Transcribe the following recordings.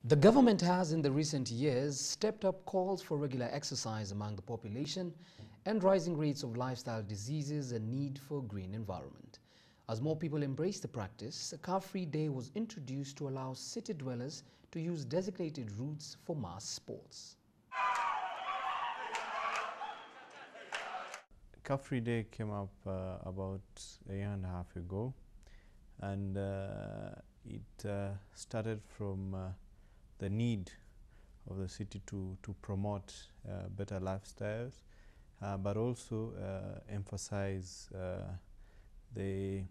The government has in the recent years stepped up calls for regular exercise among the population and rising rates of lifestyle diseases and need for green environment. As more people embrace the practice, a car-free day was introduced to allow city dwellers to use designated routes for mass sports. Car-Free Day came up about a year and a half ago, and it started from the need of the city to promote better lifestyles, but also emphasize the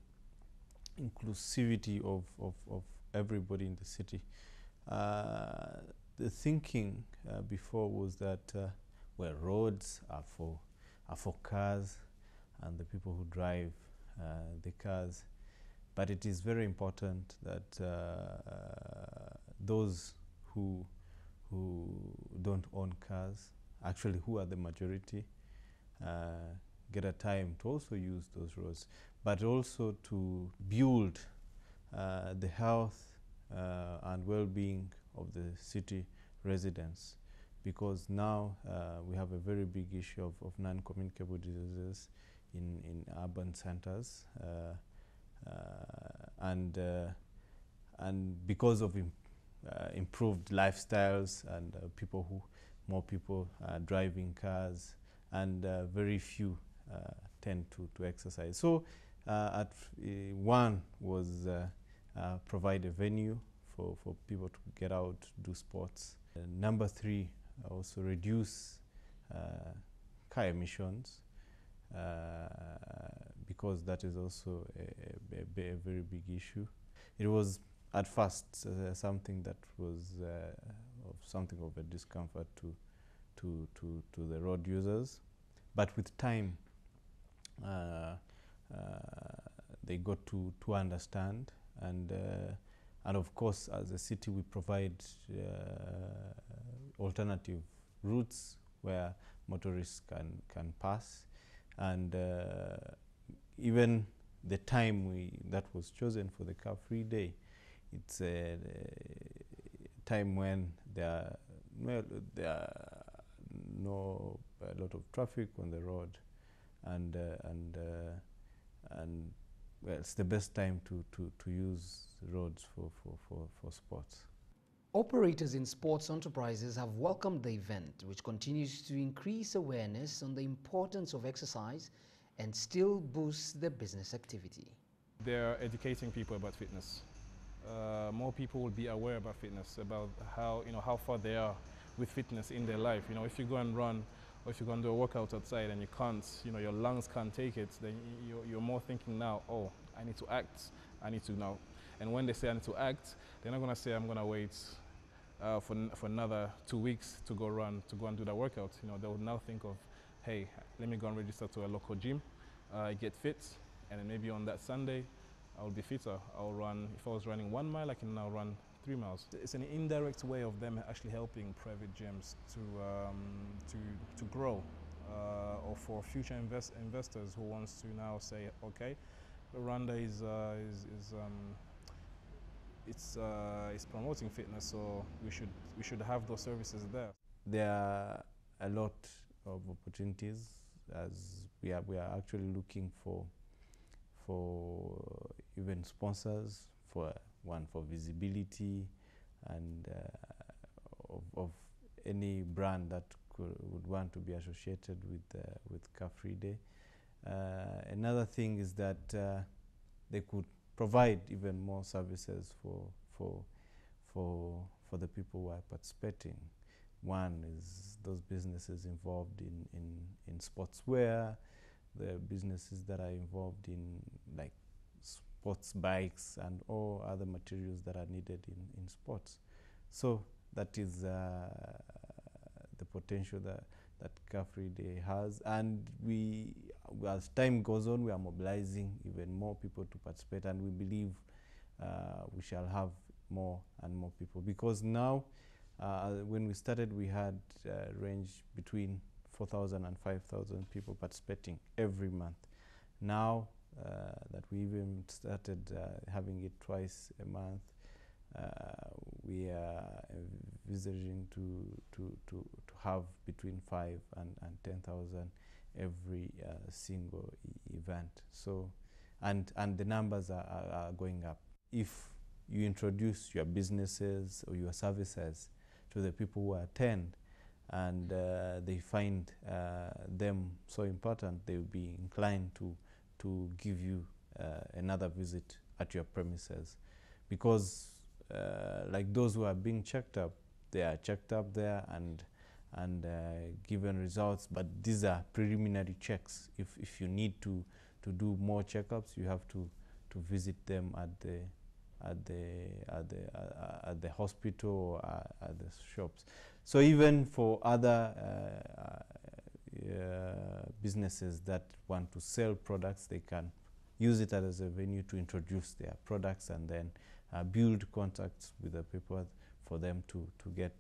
inclusivity of everybody in the city. The thinking before was that well, roads are for cars and the people who drive the cars, but it is very important that those who don't own cars, actually who are the majority, get a time to also use those roads, but also to build the health and well-being of the city residents, because now we have a very big issue of non-communicable diseases in urban centers, and because of improved lifestyles and more people driving cars, and very few tend to exercise. So one was provide a venue for people to get out, do sports. Number three, also reduce car emissions, because that is also a very big issue. It was at first something that was something of a discomfort to the road users, but with time they got to understand, and of course, as a city, we provide alternative routes where motorists can pass, and even the time that was chosen for the car-free day, it's a time when there are no a lot of traffic on the road, and well, it's the best time to use roads for sports. Operators in sports enterprises have welcomed the event, which continues to increase awareness on the importance of exercise and still boosts their business activity. They're educating people about fitness. More people will be aware about fitness, about how far they are with fitness in their life. If you go and run, or if you go and do a workout outside and you can't, your lungs can't take it, then you're more thinking now, oh, I need to act, I need to now. And when they say I need to act, they're not going to say I'm going to wait for another 2 weeks to go and do that workout. They would now think of, hey, let me go and register to a local gym, get fit, and then maybe on that Sunday, I'll be fitter. I'll run, if I was running 1 mile, I can now run 3 miles. It's an indirect way of them actually helping private gyms to grow, or for future investors who wants to now say, okay, Rwanda is promoting fitness, so we should have those services there. There are a lot of opportunities, as we are actually looking for even sponsors, for visibility, and of any brand that would want to be associated with Car-Free Day. Another thing is that they could provide even more services for the people who are participating. One is those businesses involved in sportswear, the businesses that are involved in like sports bikes and all other materials that are needed in sports. So that is the potential that Car-Free Day has, and as time goes on, we are mobilizing even more people to participate, and we believe we shall have more and more people, because now when we started, we had range between 4,000 and 5,000 people participating every month. Now that we even started having it twice a month, we are envisaging to have between 5 and 10,000 every single event. So, and the numbers are going up. If you introduce your businesses or your services to the people who attend, and they find them so important, they will be inclined to give you another visit at your premises, because like those who are being checked up, they are checked up there and given results, but these are preliminary checks. If you need to do more checkups, you have to visit them at the hospital or at the shops. So even for other businesses that want to sell products, they can use it as a venue to introduce their products and then build contacts with the people for them to get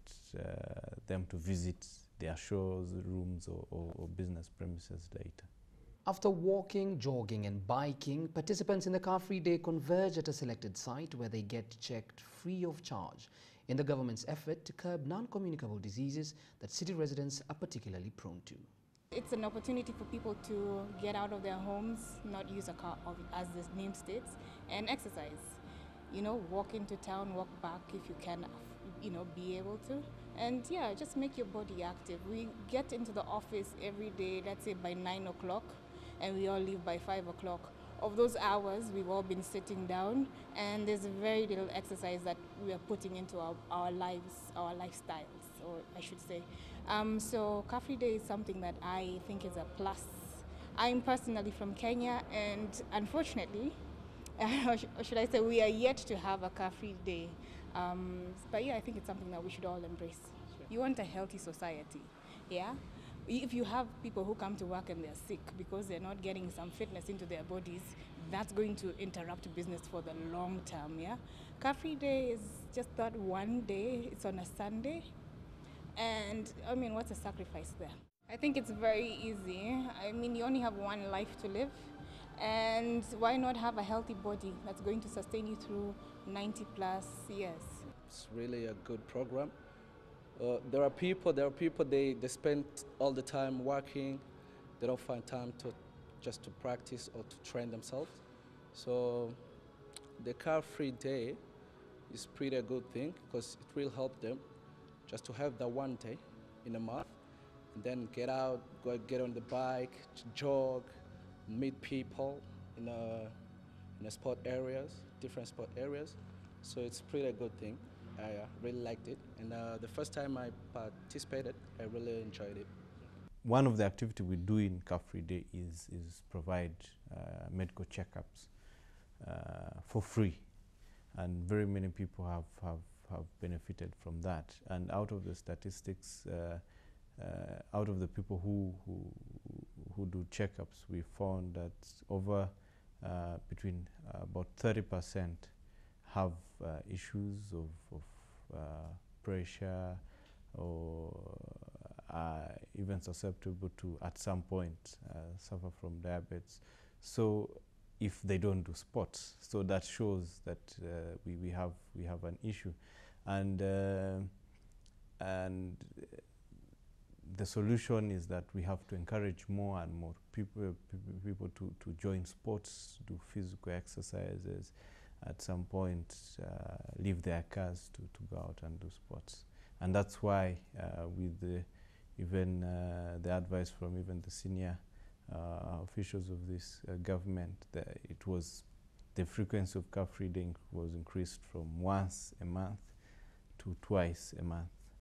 them to visit their showrooms or business premises later. After walking, jogging and biking, participants in the Car-Free Day converge at a selected site where they get checked free of charge in the government's effort to curb non-communicable diseases that city residents are particularly prone to. It's an opportunity for people to get out of their homes, not use a car as the name states, and exercise. You know, walk into town, walk back if you can, you know, be able to. And yeah, just make your body active. We get into the office every day, let's say by 9 o'clock, and we all leave by 5 o'clock. Of those hours, we've all been sitting down, and there's very little exercise that we are putting into our lives, our lifestyles, or I should say. So Car-Free Day is something that I think is a plus. I'm personally from Kenya, and unfortunately, or should I say, we are yet to have a Car-Free Day. But yeah, I think it's something that we should all embrace. Sure. You want a healthy society, yeah? If you have people who come to work and they're sick because they're not getting some fitness into their bodies, that's going to interrupt business for the long term, yeah? Car-Free Day is just that one day, it's on a Sunday, and I mean, what's the sacrifice there? I think it's very easy. I mean, you only have one life to live, and why not have a healthy body that's going to sustain you through 90 plus years? It's really a good program. There are people, they spend all the time working. They don't find time just to practice or to train themselves. So the Car-Free Day is pretty a good thing because it will help them just to have that one day in a month and then get out, get on the bike, jog, meet people in sport areas, different sport areas. So it's pretty a good thing. I really liked it, and the first time I participated, I really enjoyed it. One of the activities we do in Car-Free Day is provide medical checkups for free, and very many people have benefited from that. And out of the statistics, out of the people who do checkups, we found that over between about 30% have issues of pressure or are even susceptible to, at some point, suffer from diabetes. So if they don't do sports, so that shows that we have an issue, and the solution is that we have to encourage more and more people to join sports, do physical exercises, at some point leave their cars to go out and do sports. And that's why with the advice from even the senior officials of this government, the frequency of Car-Free Day was increased from once a month to twice a month.